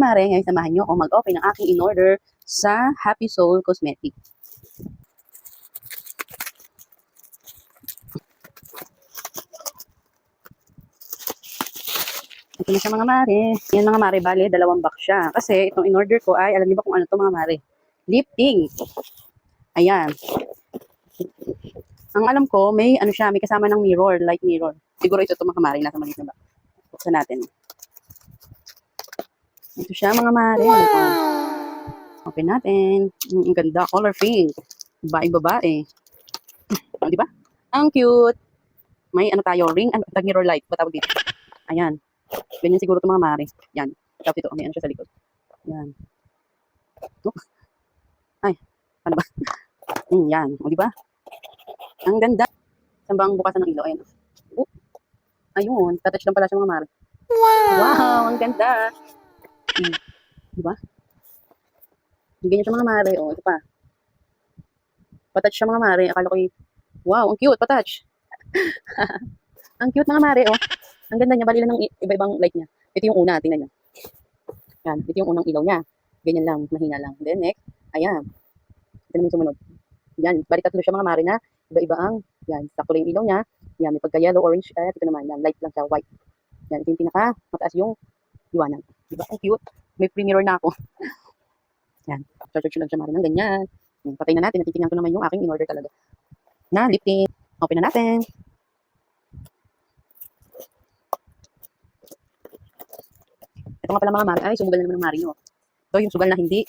mare, ngayon samahan nyo ako mag-open ng aking in-order sa Happy Soul Cosmetics. Ito na siya mga mare. Yan mga mare, bale, 2 box siya. Kasi itong in-order ko ay, alam niyo ba kung ano to mga mare? Lip tint. Ayan. Ang alam ko, may ano siya, may kasama ng mirror, light mirror. Siguro ito mga mare, nasa maliit na ba? Buksan natin. Ito siya mga mare. Open natin. Ang ganda, color pink. Babae. O, di ba? Ang cute. May ano tayo, ring, mirror light, patawag dito. Ayan. Ganyan siguro ito mga mare. Yan. Tapos ito, may ano siya sa likod. Yan. Oh. Ay, ano ba? Yan. O, di ba? Ang ganda. Saan ba ang bukasan ng ilaw? Ayan. Oh. Ayun. Tatouch lang pala siya mga mare. Wow, ang ganda. Di ba? Ganyan siya mga mare. O, ito pa. Patouch siya mga mare. Akala ko wow, ang cute. Patouch. Ang cute mga mare. Oh. Ang ganda niya. Bali lang ng iba-ibang light niya. Ito yung una. Tingnan niyo. Yan. Ito yung unang ilaw niya. Ganyan lang. Mahina lang. Then next. Ayan. Ito naman yung sumunod. Yan. Bali tatlo siya mga mare na iba-iba ang. Yan. Sakto lang yung ilaw niya. Yan. May pagka-yellow, orange. Ito naman. Yan. Light lang siya. White. Yan. Ito yung pinaka mataas yung liwanag. Diba? Ang cute. May pre-mirror na ako. Yan. Charge lang siya mare ng ganyan. Yan. Patay na natin. Natitingnan ko naman yung aking in-order talaga. Na lip tint. Open na natin. Ito nga pala mga mare, ay sumugal na naman ng mare nyo. Ito yung sugal na hindi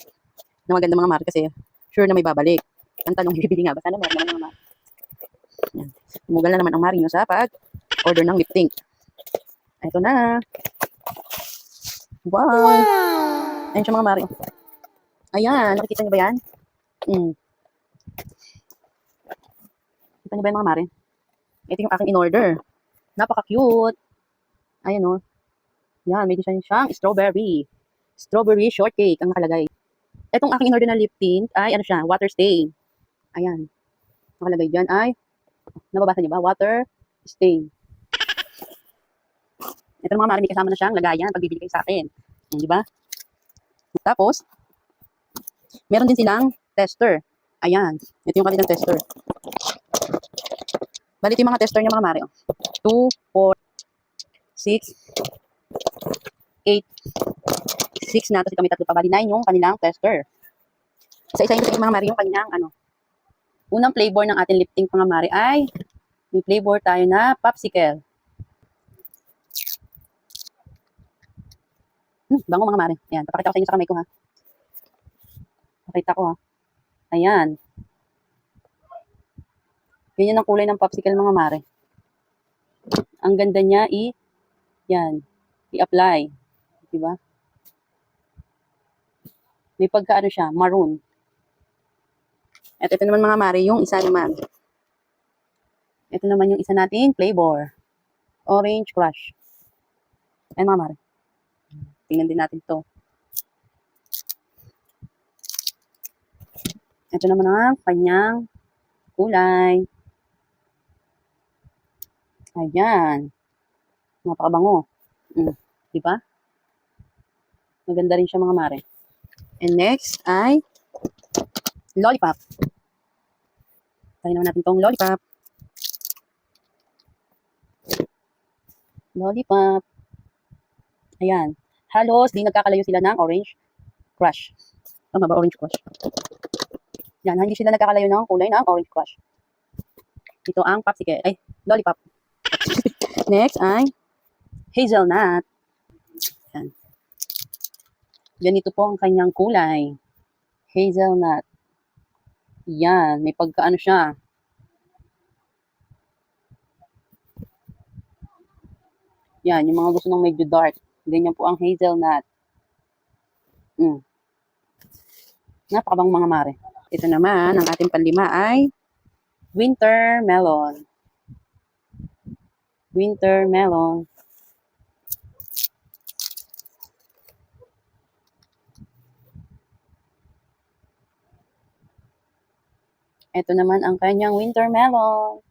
na maganda mga mare kasi sure na may babalik. Ang tanong, bibili nga ba? Sana meron naman mga mare. Yan. Sumugal na naman ang mare nyo sa pag-order ng lip tint. Ito na. Wow! Ayun siya mga mare. Ayan, nakikita nyo ba yan? Kita nyo ba yung mga mare? Ito yung aking in-order. Napaka-cute. Ayan o. Yan, may design siyang strawberry. Strawberry shortcake ang nakalagay. Etong aking in-order na lip tint ay ano siya, water stain. Ayan. Nakalagay dyan ay, nababasa niyo ba? Water stain. Ito mga mare, may kasama na siyang lagayan pag bibili kayo sa akin. Di ba? Tapos, meron din silang tester. Ayan. Ito yung kanilang tester. Bali yung mga tester niya mga mare. 2, 4, 6, 8, 6 na. Kasi kami tatlo pa. Bali 9 yung kanilang tester. Isa-isahin ko sa mga mare yung kanyang unang flavor ng ating lip tint mga mare ay may flavor tayo na popsicle. Bango mga mare. Ayan, papakita ko sa inyo sa kamay ko ha. Pakita ko ha. Ayan. Ganyan ang kulay ng popsicle mga mare. Ang ganda niya yan, i-apply. Diba? May pagka siya, maroon. At ito naman mga mare, yung isa naman. Ito naman yung isa natin, flavor. Orange crush. Ayan mga mare. Tingnan din natin to. Ito naman ang kanyang kulay. Ayan. Napakabango. Diba? Maganda rin siya mga mare. And next ay lollipop. Tayo naman natin tong lollipop. Lollipop. Ayan. Halos, di nagkakalayo sila ng orange crush. Tama ba? Orange crush. Yan, hindi sila nagkakalayo ng kulay ng orange crush. Ito ang popsicle. Ay, lollipop. Next ay hazelnut. Yan. Ganito po ang kanyang kulay. Hazelnut. Yan, may pagkaano siya. Yan, yung mga gusto ng medyo dark. Ganyan po ang hazelnut. Napakabang mga mare. Ito naman, ang ating panlima ay winter melon. Winter melon. Ito naman ang kanyang winter melon.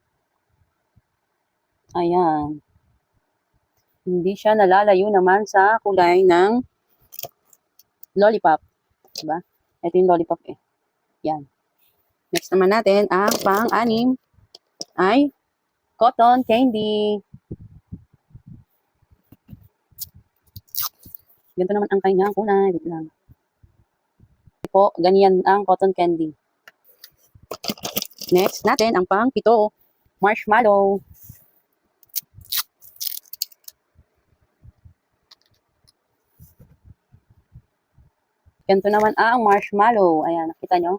Ayan. Hindi siya nalalayo naman sa kulay ng lollipop. Diba? Ito yung lollipop eh. Yan. Next naman natin, ang pang-anim ay cotton candy. Ganito naman ang kanyang kulay. Wait lang. Po, ganyan ang cotton candy. Next natin, ang pang-pito, marshmallow. Ganito naman ang marshmallow. Ayan, nakita nyo?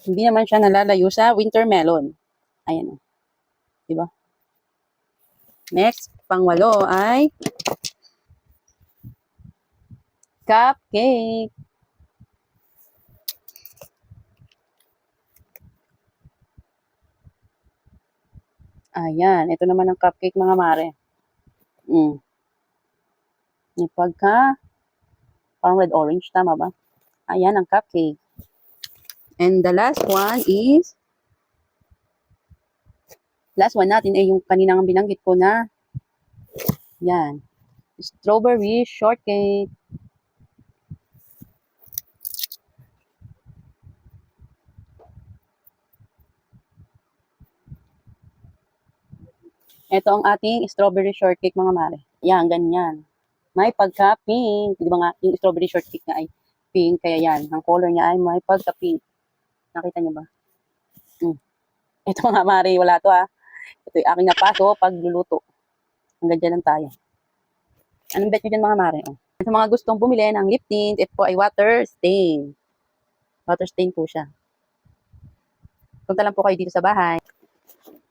Hindi naman siya nalalayo sa winter melon. Ayan. Diba? Next, pang-walo ay cupcake. Ayan, ito naman ang cupcake mga mare. Yung pagka, parang red-orange, tama ba? Ayan ang cupcake. And the last one is, last one natin ay yung kaninang binanggit ko na, yan, strawberry shortcake. Ito ang ating strawberry shortcake mga mare. Yan, ganyan. May pagka-pink. Di ba nga, yung strawberry shortcake nga ay pink. Kaya yan, ang color niya ay may pagka-pink. Nakita niyo ba? Ito mga mare, wala to Ito yung aking napaso pag luluto. Hanggang dyan lang tayo. Anong bet nyo dyan mga mare? Sa mga gustong bumili ng lip tint, ito po ay water stain. Water stain po siya. Punta lang po kayo dito sa bahay.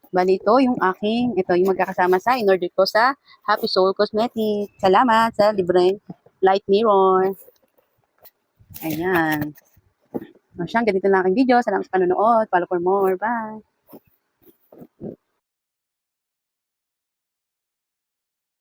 Bali, ito yung magkakasama sa in-order ko sa Happy Soul Cosmetics. Salamat sa libreng light mirror. Ayan. O siyang, ganito lang aking video. Salamat sa panonood. Follow for more. Bye.